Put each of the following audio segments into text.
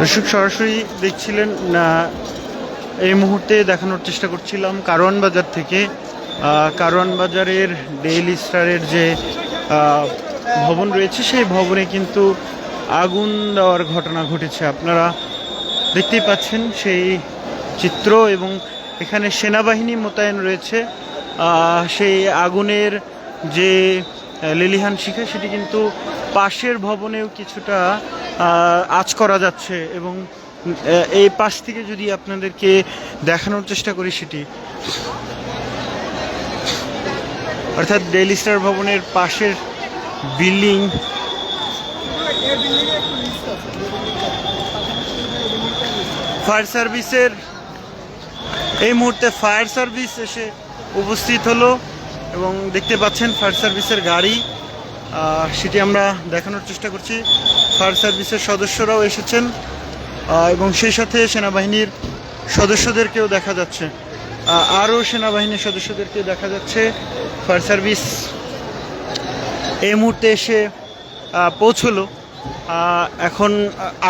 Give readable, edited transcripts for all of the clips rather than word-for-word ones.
দর্শক সরাসরি দেখছিলেন না, এই মুহূর্তে দেখানোর চেষ্টা করছিলাম কারওয়ান বাজার থেকে। কারওয়ান বাজারের ডেইলি স্টারের যে ভবন রয়েছে সেই ভবনে কিন্তু আগুন দেওয়ার ঘটনা ঘটেছে। আপনারা দেখতেই পাচ্ছেন সেই চিত্র, এবং এখানে সেনাবাহিনী মোতায়েন রয়েছে। সেই আগুনের যে লেলিহান শিখা সেটি কিন্তু পাশের ভবনেও কিছুটা আঁচ করা যাচ্ছে, এবং এই পাশ থেকে যদি আপনাদেরকে দেখানোর চেষ্টা করি সেটি, অর্থাৎ ডেইলি স্টার ভবনের পাশের বিল্ডিং, ফায়ার সার্ভিসের এই মুহূর্তে ফায়ার সার্ভিস এসে উপস্থিত হলো, এবং দেখতে পাচ্ছেন ফায়ার সার্ভিসের গাড়ি, সেটি আমরা দেখানোর চেষ্টা করছি। ফায়ার সার্ভিসের সদস্যরাও এসেছেন, এবং সেই সাথে সেনাবাহিনীর সদস্যদেরকেও দেখা যাচ্ছে, আরও সেনাবাহিনীর সদস্যদেরকেও দেখা যাচ্ছে। ফায়ার সার্ভিস এই মুহূর্তে এসে পৌঁছলো। এখন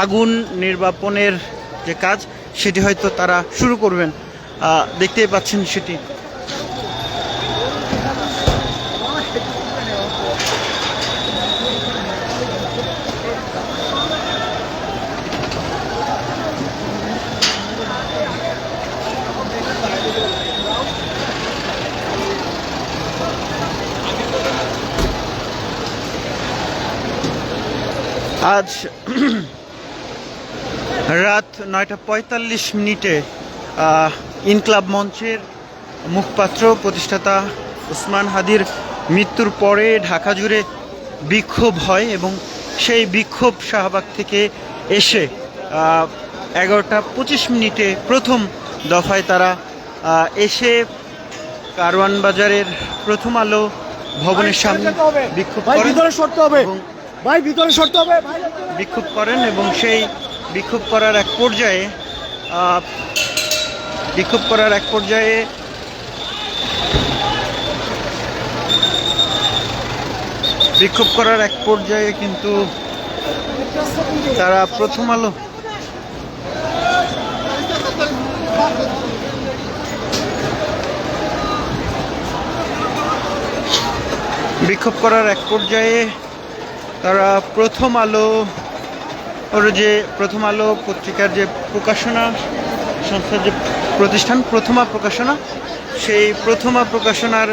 আগুন নির্বাপনের যে কাজ সেটি হয়তো তারা শুরু করবেন, দেখতেই পাচ্ছেন সেটি। আজ রাত 9:45 ইনকলাব মঞ্চের মুখপাত্র প্রতিষ্ঠাতা ওসমান হাদির মৃত্যুর পরে ঢাকা জুড়ে বিক্ষোভ হয়, এবং সেই বিক্ষোভ শাহবাগ থেকে এসে 11:25 প্রথম দফায় তারা এসে কারওয়ান বাজারের প্রথম আলো ভবনের সামনে বিক্ষোভ করেন, এবং সেই বিক্ষোভ করার এক পর্যায়ে কিন্তু তারা প্রথম আলো প্রথম আলো পত্রিকার যে প্রকাশনা সংস্থার যে প্রতিষ্ঠান প্রথমা প্রকাশনা, সেই প্রথমা প্রকাশনার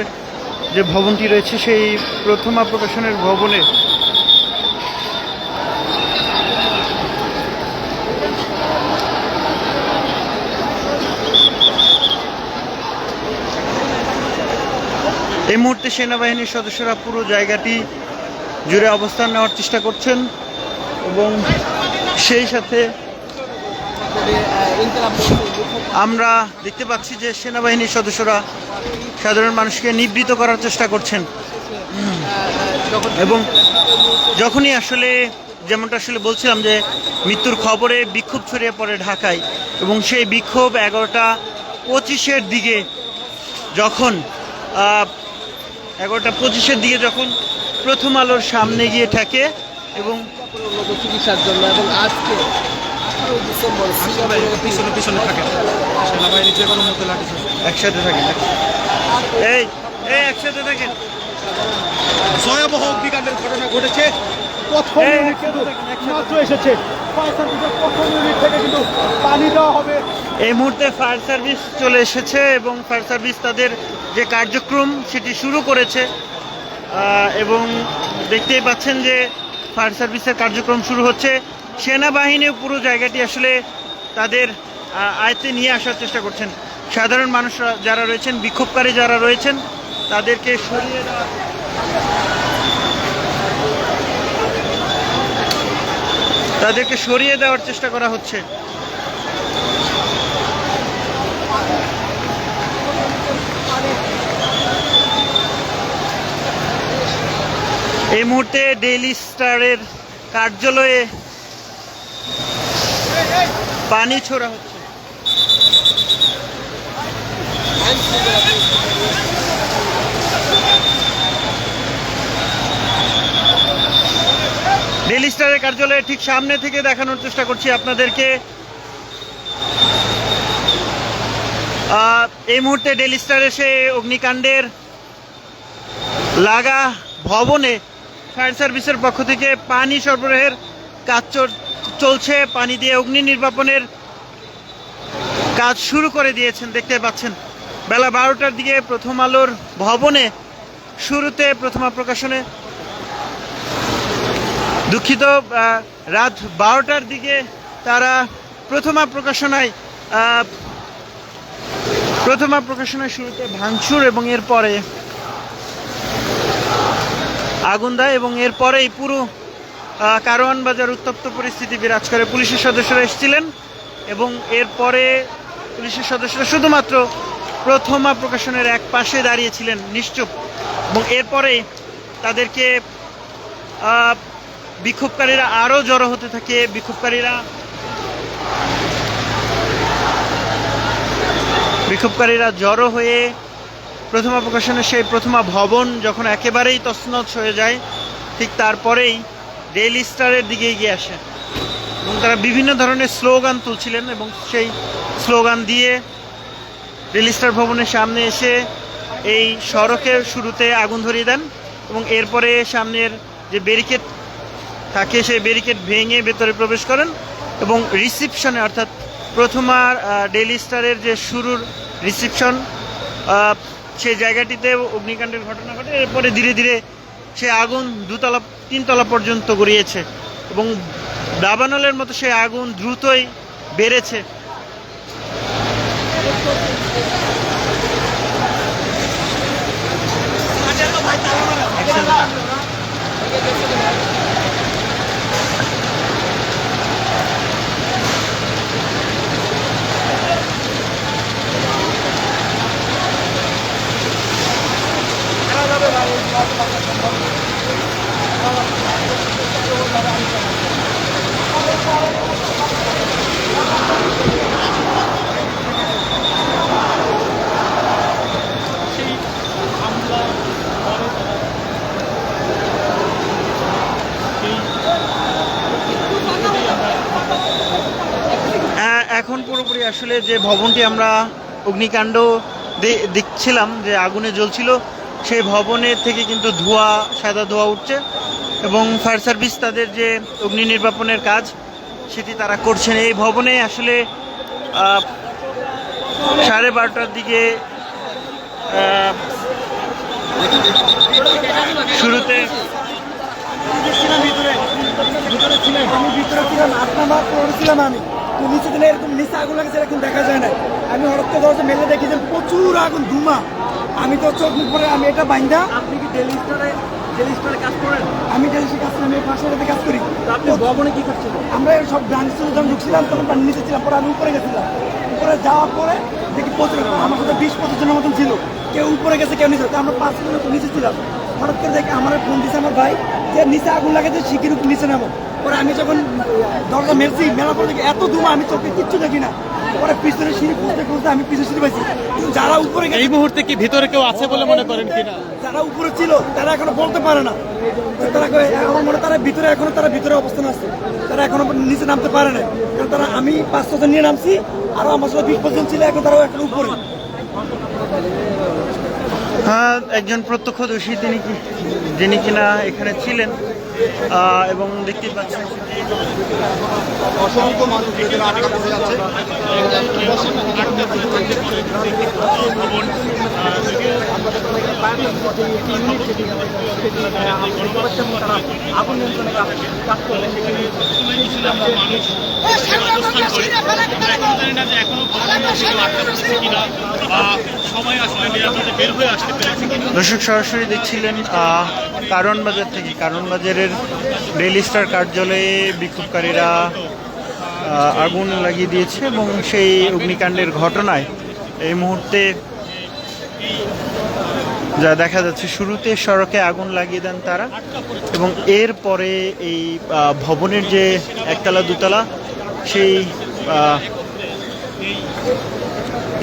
যে ভবনটি রয়েছে সেই প্রথমা প্রকাশনের ভবনে এই মুহূর্তে সেনাবাহিনীর সদস্যরা পুরো জায়গাটি জুড়ে অবস্থান নেওয়ার চেষ্টা করছেন, এবং সেই সাথে আমরা দেখতে পাচ্ছি যে সেনাবাহিনীর সদস্যরা সাধারণ মানুষকে নিবৃত করার চেষ্টা করছেন, এবং যখনই আসলে যেমনটা বলছিলাম যে মৃত্যুর খবরে বিক্ষোভ ছড়িয়ে পড়ে ঢাকায়, এবং সেই বিক্ষোভ 11:25 দিকে যখন 11:25 দিকে যখন প্রথম আলোর সামনে গিয়ে ঠেকে, এবং চিকিৎসার জন্য, এবং আজকে পিছনে থাকেন সেনাবাহিনী যে কোনো মতো লাঠি একসাথে থাকেন, একসাথে থাকেন। ভয়াবহ অগ্নিকাণ্ডের ঘটনা ঘটেছে। এই মুহূর্তে ফায়ার সার্ভিস চলে এসেছে, এবং ফায়ার সার্ভিস তাদের যে কার্যক্রম সেটি শুরু করেছে, এবং দেখতেই পাচ্ছেন যে ফায়ার সার্ভিসের কার্যক্রম শুরু হচ্ছে। সেনাবাহিনীও পুরো জায়গাটি আসলে তাদের আয়ত্তে নিয়ে আসার চেষ্টা করছেন। সাধারণ মানুষরা যারা রয়েছেন, বিক্ষোভকারী যারা রয়েছেন, তাদেরকে সরিয়ে দেওয়ার চেষ্টা করা হচ্ছে। এই মুহূর্তে ডেইলি স্টারের কার্যালয়ে পানি ছোড়া হচ্ছে। ডেইলি স্টারের কার্যালয়ের ঠিক সামনে থেকে দেখানোর চেষ্টা করছি আপনাদেরকে। এই মুহূর্তে ডেইলি স্টারে সে অগ্নিকাণ্ডের লাগা ভবনে ফায়ার সার্ভিসের পক্ষ থেকে পানি সরবরাহের কাজ চলছে। পানি দিয়ে অগ্নি নির্বাপনের কাজ শুরু করে দিয়েছেন, দেখতে পাচ্ছেন। বেলা 12টার দিকে প্রথম আলোর ভবনে শুরুতে প্রথমা প্রকাশনে, দুঃখিত, রাত 12টার দিকে তারা প্রথমা প্রকাশনায় শুরুতে ভাঙচুর এবং এরপরে আগুন দেয় এবং এরপরেই পুরো কারওয়ান বাজার উত্তপ্ত পরিস্থিতি বিরাজ করে। পুলিশের সদস্যরা এসেছিলেন এবং এরপরে পুলিশের সদস্যরা শুধুমাত্র প্রথমা প্রকাশনের এক পাশে দাঁড়িয়েছিলেন নিশ্চুপ, এবং এরপরেই তাদেরকে বিক্ষোভকারীরা আরও জড়ো হতে থাকে। বিক্ষোভকারীরা জড়ো হয়ে প্রথমা প্রকাশনের সেই প্রথমা ভবন যখন একেবারেই তছনছ হয়ে যায়, ঠিক তারপরেই ডেইলি স্টারের দিকে এগিয়ে আসে এবং তারা বিভিন্ন ধরনের স্লোগান তুলছিলেন এবং সেই স্লোগান দিয়ে ডেইলি স্টার ভবনের সামনে এসে এই সড়কের শুরুতে আগুন ধরিয়ে দেন এবং এরপরে সামনের যে ব্যারিকেড থাকে সেই ব্যারিকেড ভেঙে ভেতরে প্রবেশ করেন এবং রিসিপশনে, অর্থাৎ প্রথমার ডেইলি স্টারের যে শুরুর রিসিপশন, সেই জায়গাটিতে অগ্নিকাণ্ডের ঘটনা ঘটে। এরপরে ধীরে ধীরে সে আগুন 2-3 তলা পর্যন্ত গড়িয়েছে এবং দাবানলের মতো সে আগুন দ্রুতই বেড়েছে। এখন পুরোপুরি আসলে যে ভবনটি আমরা অগ্নিকাণ্ড দেখছিলাম যে আগুনে জ্বলছিল, সেই ভবনের থেকে কিন্তু সাদা ধোঁয়া উঠছে এবং ফায়ার সার্ভিস তাদের যে অগ্নি নির্বাপনের কাজ সেটি তারা করছেন। এই ভবনে আসলে 12:30টার দিকে শুরুতে নিচে দিলে এরকম নিচে আগুন লাগছে এরকম দেখা যায় না। আমি হঠাৎ করে দরজা মেলে দেখি যে প্রচুর আগুন, ধুমা। আমি তো চোখ মুখ পরে আমি এটা বাইন্দা। আপনি কি ডেইলি স্টারে কাজ করেন? আমি ডেলি কাজ করি, আমি পাশে রেখে কাজ করি। আপনি ভবনে কি করছেন? আমরা সব ব্রাঞ্চ যখন ঢুকছিলাম তখন পানি নিচে ছিলাম, পরে আমি উপরে গেছিলাম। উপরে যাওয়ার পরে দেখি প্রচুর, আমার সাথে 20-25 জনের মতন ছিল। কেউ উপরে গেছে, কেউ নিচে। আমরা 5 জন নিচে ছিলাম। হঠাৎ করে দেখি আমার ফোন দিচ্ছে আমার ভাই যে নিচে আগুন লাগাতে শিখির নিচে নামো। পরে আমি যখন দরজা মেলছি, মেলার পরে দেখি এত ধুমা, আমি চোখে কিচ্ছু দেখি না। পরে পিছনে সিঁড়ি খুঁজতে আমি পিছনে সিঁড়ি পাইছি। কিন্তু যারা উপরে এই মুহূর্তে কি ভিতরে কেউ আছে বলে মনে করেন কিনা? যারা উপরে ছিল তারা এখনো বলতে পারে না। তারা আমার মনে তারা ভিতরে অবস্থান আছে, তারা এখনো নিচে নামতে পারে না। কারণ তারা, আমি 5-6 জন নিয়ে নামছি, আরো আমার সাথে 20-25 জন ছিল, এখন তারাও এখন উপরে। হ্যাঁ, একজন প্রত্যক্ষদর্শী যিনি কিনা এখানে ছিলেন এবং দেখতে পাচ্ছেন অসংখ্য মানুষ ভেতরে আটকা পড়ে যাচ্ছে। দর্শক সরাসরি দেখছিলেন কারওয়ান বাজার থেকে। কারওয়ান বাজারের ডেইলি স্টার কার্যালয়ে বিক্ষোভকারীরা আগুন লাগিয়ে দিয়েছে এবং সেই অগ্নিকাণ্ডের ঘটনায় এই মুহূর্তে যা দেখা যাচ্ছে, শুরুতে সড়কে আগুন লাগিয়ে দেন তারা এবং এরপরে এই ভবনের যে 1তলা 2তলা সেই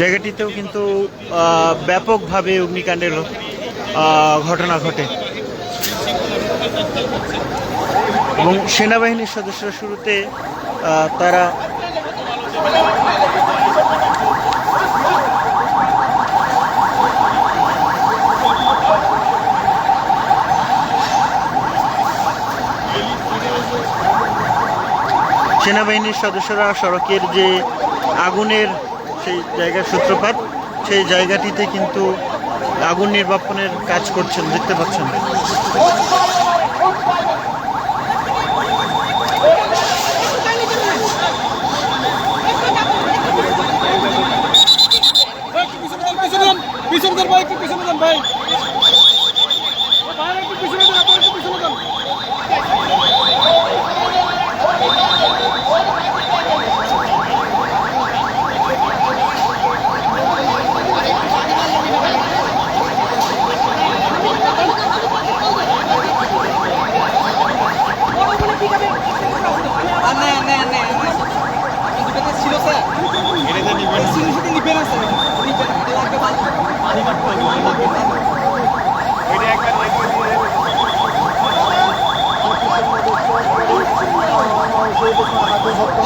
জায়গাটিতেও কিন্তু ব্যাপকভাবে অগ্নিকাণ্ডের ঘটনা ঘটে এবং সেনাবাহিনীর সদস্যরা শুরুতে তারা সেনাবাহিনীর সদস্যরা সড়কের যে আগুনের সেই জায়গার সূত্রপাত সেই জায়গাটিতে কিন্তু আগুন নির্বাপনের কাজ করছেন, দেখতে পাচ্ছেন।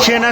সেনা